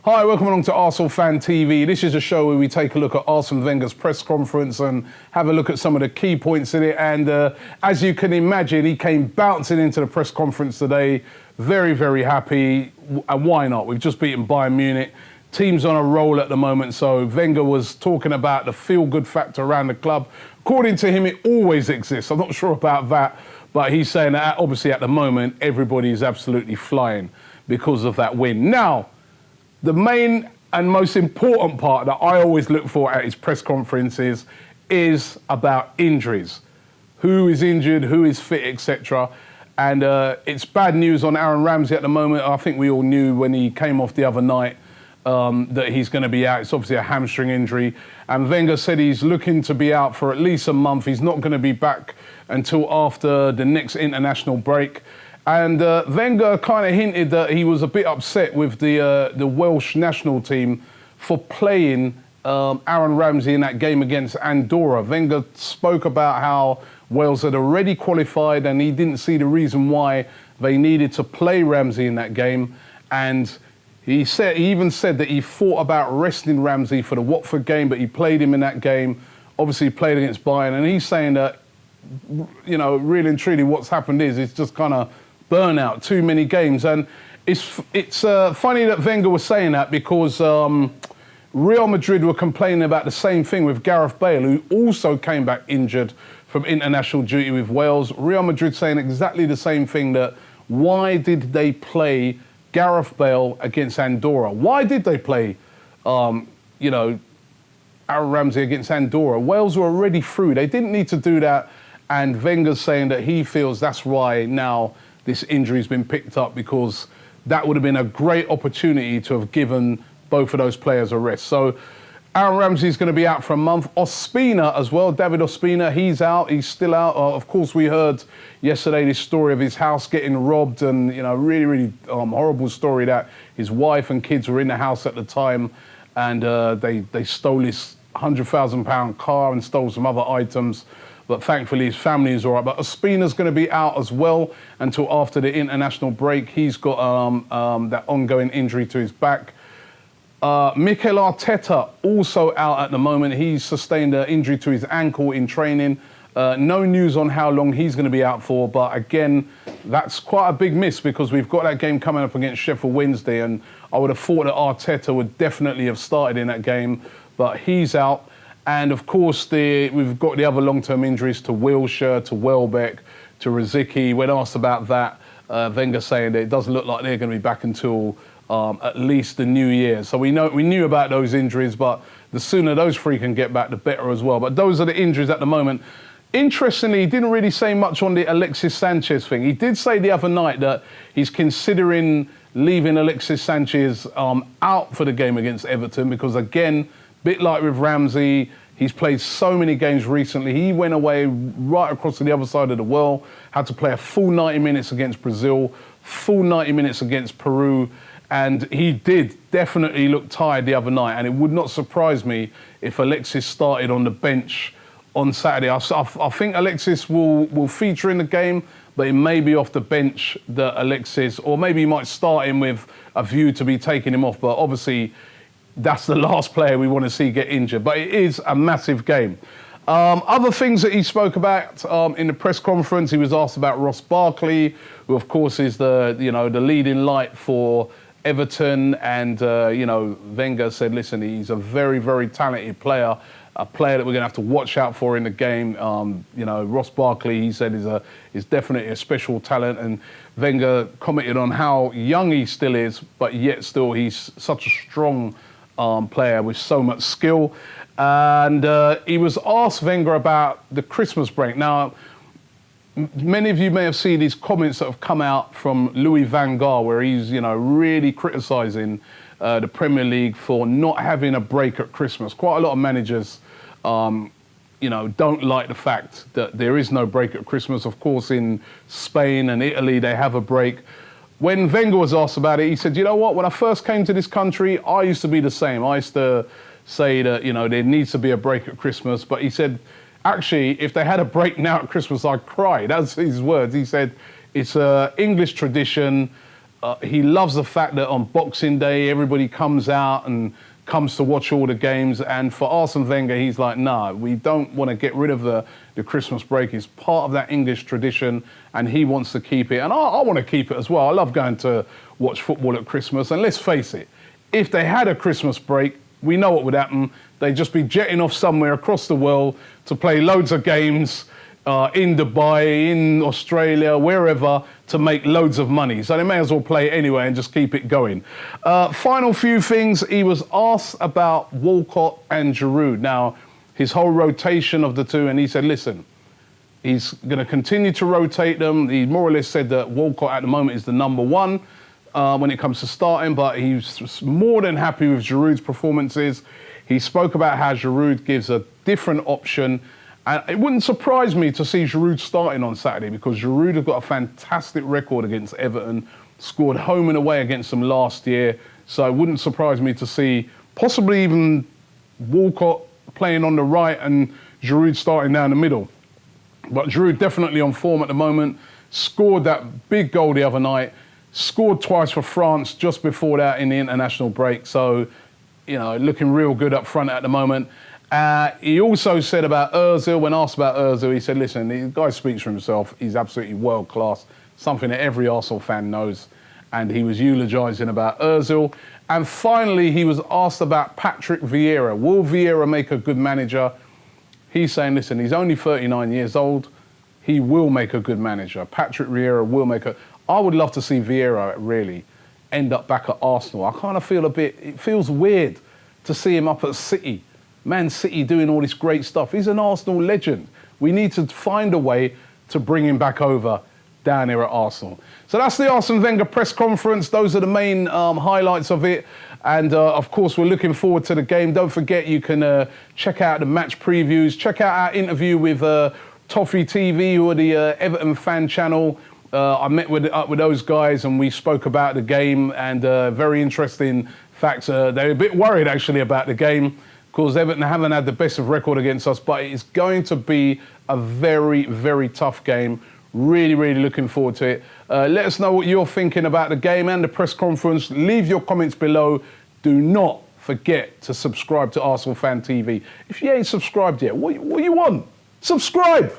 Hi, welcome along to Arsenal Fan TV. This is a show where we take a look at Arsene Wenger's press conference and have a look at some of the key points in it. And as you can imagine, he came bouncing into the press conference today, very, very happy. And why not? We've just beaten Bayern Munich. Team's on a roll at the moment, so Wenger was talking about the feel-good factor around the club. According to him, it always exists. I'm not sure about that, but he's saying that obviously at the moment, everybody is absolutely flying because of that win. Now, the main and most important part that I always look for at his press conferences is about injuries. Who is injured, who is fit, etc. And it's bad news on Aaron Ramsey at the moment. I think we all knew when he came off the other night that he's going to be out. It's obviously a hamstring injury. And Wenger said he's looking to be out for at least a month. He's not going to be back until after the next international break. And Wenger kind of hinted that he was a bit upset with the Welsh national team for playing Aaron Ramsey in that game against Andorra. Wenger spoke about how Wales had already qualified and he didn't see the reason why they needed to play Ramsey in that game. And he even said that he thought about resting Ramsey for the Watford game, but he played him in that game. Obviously, he played against Bayern. And he's saying that, you know, really and truly what's happened is it's just kind of burnout, too many games. And it's funny that Wenger was saying that because Real Madrid were complaining about the same thing with Gareth Bale, who also came back injured from international duty with Wales. Real Madrid saying exactly the same thing, that why did they play Gareth Bale against Andorra? Why did they play, Aaron Ramsey against Andorra? Wales were already through. They didn't need to do that. And Wenger's saying that he feels that's why now this injury's been picked up, because that would have been a great opportunity to have given both of those players a rest. So Aaron Ramsey's going to be out for a month. Ospina as well, David Ospina, he's out, he's still out. Of course, we heard yesterday this story of his house getting robbed, and, you know, really, really horrible story that his wife and kids were in the house at the time, and they stole his £100,000 car and stole some other items. But thankfully, his family is all right. But Ospina's going to be out as well until after the international break. He's got that ongoing injury to his back. Mikel Arteta also out at the moment. He's sustained an injury to his ankle in training. No news on how long he's going to be out for. But again, that's quite a big miss, because we've got that game coming up against Sheffield Wednesday. And I would have thought that Arteta would definitely have started in that game. But he's out. And of course, we've got the other long-term injuries to Wilshere, to Welbeck, to Rosicky. When asked about that, Wenger saying that it doesn't look like they're going to be back until at least the new year. So we knew about those injuries, but the sooner those three can get back, the better as well. But those are the injuries at the moment. Interestingly, he didn't really say much on the Alexis Sanchez thing. He did say the other night that he's considering leaving Alexis Sanchez out for the game against Everton, because, again, bit like with Ramsey, he's played so many games recently. He went away right across to the other side of the world, had to play a full 90 minutes against Brazil, full 90 minutes against Peru, and he did definitely look tired the other night. And it would not surprise me if Alexis started on the bench on Saturday. I think Alexis will feature in the game, but it may be off the bench that Alexis, or maybe he might start him with a view to be taking him off. But obviously, that's the last player we want to see get injured. But it is a massive game. Other things that he spoke about in the press conference, he was asked about Ross Barkley, who of course is the leading light for Everton. And Wenger said, listen, he's a very, very talented player, a player that we're going to have to watch out for in the game. Ross Barkley, he said, is definitely a special talent. And Wenger commented on how young he still is, but yet still he's such a strong player with so much skill. And he was asked, Wenger, about the Christmas break. Now, many of you may have seen these comments that have come out from Louis van Gaal, where he's, really criticising the Premier League for not having a break at Christmas. Quite a lot of managers, don't like the fact that there is no break at Christmas. Of course, in Spain and Italy, they have a break. When Wenger was asked about it, he said, you know what, when I first came to this country, I used to be the same. I used to say that, there needs to be a break at Christmas. But he said, actually, if they had a break now at Christmas, I'd cry. That's his words. He said, it's an English tradition. He loves the fact that on Boxing Day, everybody comes out and comes to watch all the games. And for Arsene Wenger, he's like, nah, we don't want to get rid of the Christmas break. It's part of that English tradition, and he wants to keep it. And I want to keep it as well. I love going to watch football at Christmas. And let's face it, if they had a Christmas break, we know what would happen. They'd just be jetting off somewhere across the world to play loads of games in Dubai, in Australia, wherever, to make loads of money. So they may as well play it anyway and just keep it going. Final few things. He was asked about Walcott and Giroud. Now, his whole rotation of the two, and he said, listen, he's going to continue to rotate them. He more or less said that Walcott at the moment is the number one when it comes to starting, but he's more than happy with Giroud's performances. He spoke about how Giroud gives a different option. And it wouldn't surprise me to see Giroud starting on Saturday, because Giroud has got a fantastic record against Everton, scored home and away against them last year. So it wouldn't surprise me to see possibly even Walcott playing on the right and Giroud starting down the middle. But Giroud definitely on form at the moment, scored that big goal the other night, scored twice for France just before that in the international break. So, you know, looking real good up front at the moment. He also said about Ozil, when asked about Ozil, he said, listen, the guy speaks for himself. He's absolutely world class, something that every Arsenal fan knows. And he was eulogising about Ozil. And finally, he was asked about Patrick Vieira. Will Vieira make a good manager? He's saying, listen, he's only 39 years old. He will make a good manager. Patrick Vieira will make a... I would love to see Vieira really end up back at Arsenal. I kind of feel it feels weird to see him up at City. Man City doing all this great stuff. He's an Arsenal legend. We need to find a way to bring him back over down here at Arsenal. So that's the Arsene Wenger press conference. Those are the main highlights of it. And of course, we're looking forward to the game. Don't forget, you can check out the match previews. Check out our interview with Toffee TV, who are the Everton fan channel. I met with those guys and we spoke about the game, and very interesting facts. They're a bit worried actually about the game, because Everton haven't had the best of record against us, but it's going to be a very, very tough game. Really, really looking forward to it. Let us know what you're thinking about the game and the press conference. Leave your comments below. Do not forget to subscribe to Arsenal Fan TV. If you ain't subscribed yet, what you want? Subscribe!